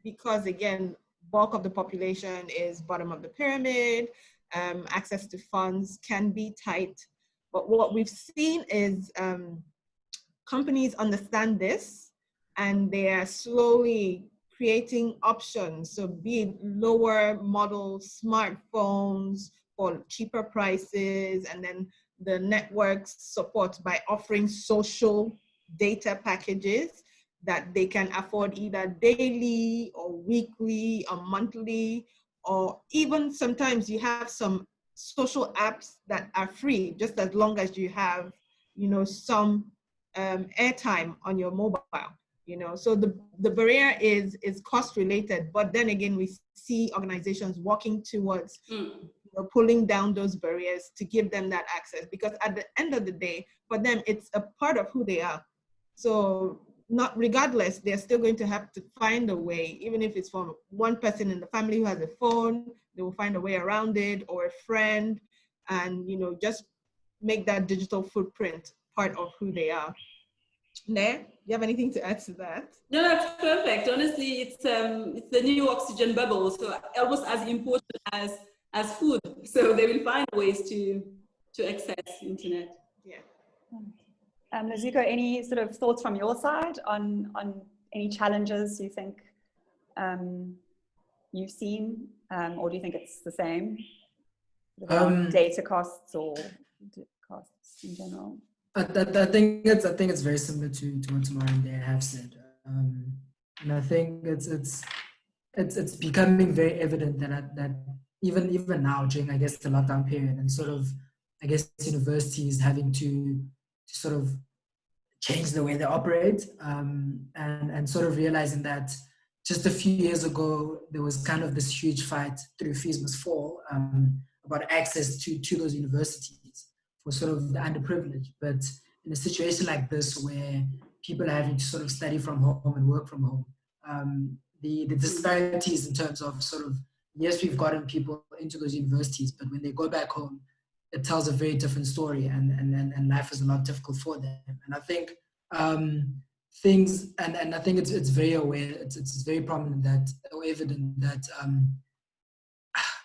because again, bulk of the population is bottom of the pyramid. Access to funds can be tight. But what we've seen is companies understand this, and they are slowly creating options. So be it lower model smartphones for cheaper prices, and then the networks support by offering social data packages that they can afford either daily or weekly or monthly, or even sometimes you have some social apps that are free, just as long as you have, some airtime on your mobile, So the barrier is cost related, but then again, we see organizations working towards pulling down those barriers to give them that access, because at the end of the day, for them, it's a part of who they are. So not regardless, they're still going to have to find a way, even if it's from one person in the family who has a phone, they will find a way around it, or a friend, and, you know, just make that digital footprint part of who they are. Nair, do you have anything to add to that? No, that's perfect. Honestly, it's the new oxygen bubble, so almost as important as food. So they will find ways to access the internet. Yeah. Nozuko, any sort of thoughts from your side on any challenges you think you've seen, or do you think it's the same? Data costs or costs in general? I think it's very similar to what Tamara and Dare have said, and I think it's becoming very evident that even now during, I guess, the lockdown period, and sort of, I guess, universities having to sort of change the way they operate, and sort of realizing that just a few years ago there was kind of this huge fight through Fees Must Fall about access to those universities for sort of the underprivileged. But in a situation like this, where people are having to sort of study from home and work from home, the disparities in terms of sort of, yes, we've gotten people into those universities, but when they go back home, it tells a very different story, and life is a lot difficult for them. And I think things, and I think it's very aware, it's very prominent that, or evident that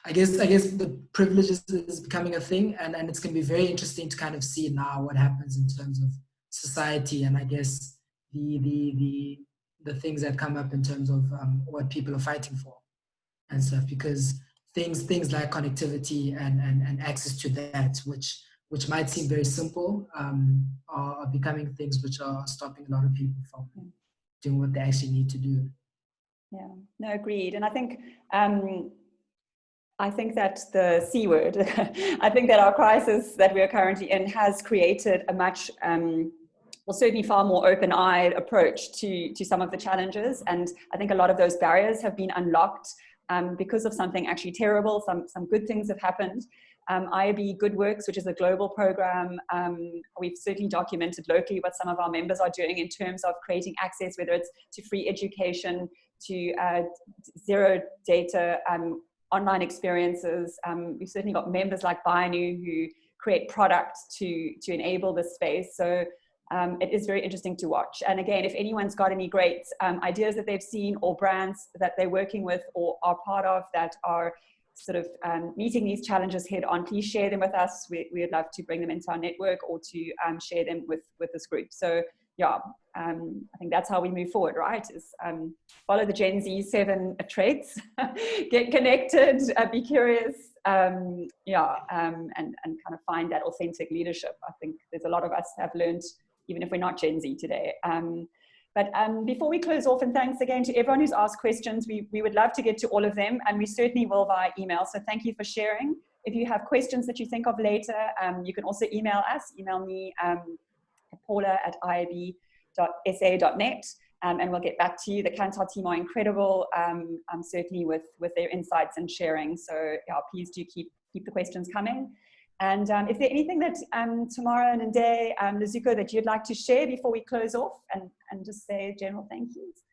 I guess the privilege is becoming a thing, and it's going to be very interesting to kind of see now what happens in terms of society, and I guess the things that come up in terms of what people are fighting for and stuff, because things like connectivity and access to that, which might seem very simple, are becoming things which are stopping a lot of people from doing what they actually need to do. Yeah, no, agreed. And I think that the C word, I think that our crisis that we are currently in has created a much, well, certainly far more open-eyed approach to some of the challenges. And I think a lot of those barriers have been unlocked because of something actually terrible. Some good things have happened. IAB Good Works, which is a global program, we've certainly documented locally what some of our members are doing in terms of creating access, whether it's to free education, to zero data, online experiences. We've certainly got members like Binu who create products to enable this space. So it is very interesting to watch. And again, if anyone's got any great ideas that they've seen, or brands that they're working with or are part of that are sort of meeting these challenges head on, please share them with us. We would love to bring them into our network, or to share them with this group. So yeah, I think that's how we move forward, right? Is follow the Gen Z 7 traits, get connected, be curious, and kind of find that authentic leadership. I think there's a lot of us have learned, even if we're not Gen Z today. But before we close off, and thanks again to everyone who's asked questions, we would love to get to all of them, and we certainly will via email. So thank you for sharing. If you have questions that you think of later, you can also email us. Email me at paula@iab.sa.net, and we'll get back to you. The Kantar team are incredible, certainly with their insights and sharing. So yeah, please do keep the questions coming. And if there's anything that Tamara and Nde, Nozuko, that you'd like to share before we close off, and just say general thank yous.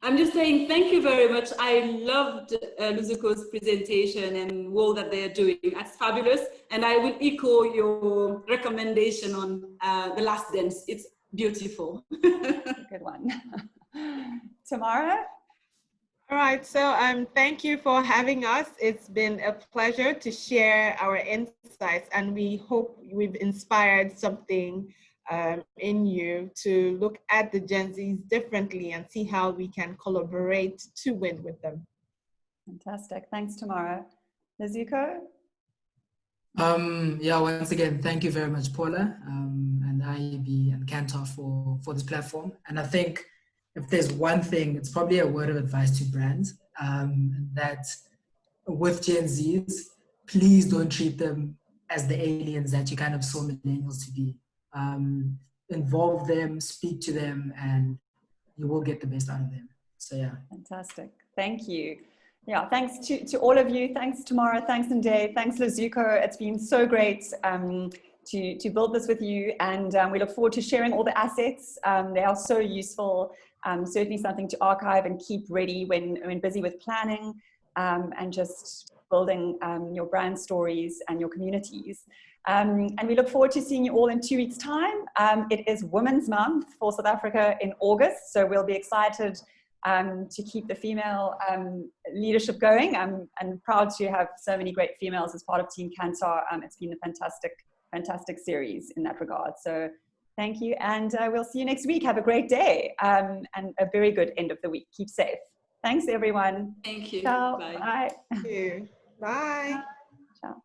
I'm just saying thank you very much. I loved Nozuko's presentation and all that they're doing. That's fabulous. And I will echo your recommendation on The Last Dance. It's beautiful. Good one. Tamara? All right, so thank you for having us. It's been a pleasure to share our insights, and we hope we've inspired something in you to look at the Gen Zs differently and see how we can collaborate to win with them. Fantastic. Thanks, Tamara. Nozuko? Yeah, once again, thank you very much, Paula, and IAB and Kantar for this platform. And I think if there's one thing, it's probably a word of advice to brands, that with Gen Zs, please don't treat them as the aliens that you kind of saw millennials to be. Involve them, speak to them, and you will get the best out of them. So yeah. Fantastic. Thank you. Yeah, thanks to all of you. Thanks, Tamara. Thanks, Nde. Thanks, Lazuko. It's been so great to build this with you. And we look forward to sharing all the assets. They are so useful. Certainly something to archive and keep ready when busy with planning and just building your brand stories and your communities. And we look forward to seeing you all in 2 weeks' time. It is Women's Month for South Africa in August, so we'll be excited to keep the female leadership going. I'm proud to have so many great females as part of Team Kantar. It's been a fantastic series in that regard. So thank you, and we'll see you next week. Have a great day and a very good end of the week. Keep safe. Thanks, everyone. Thank you. Ciao. Bye. Bye. Thank you. Bye. Ciao.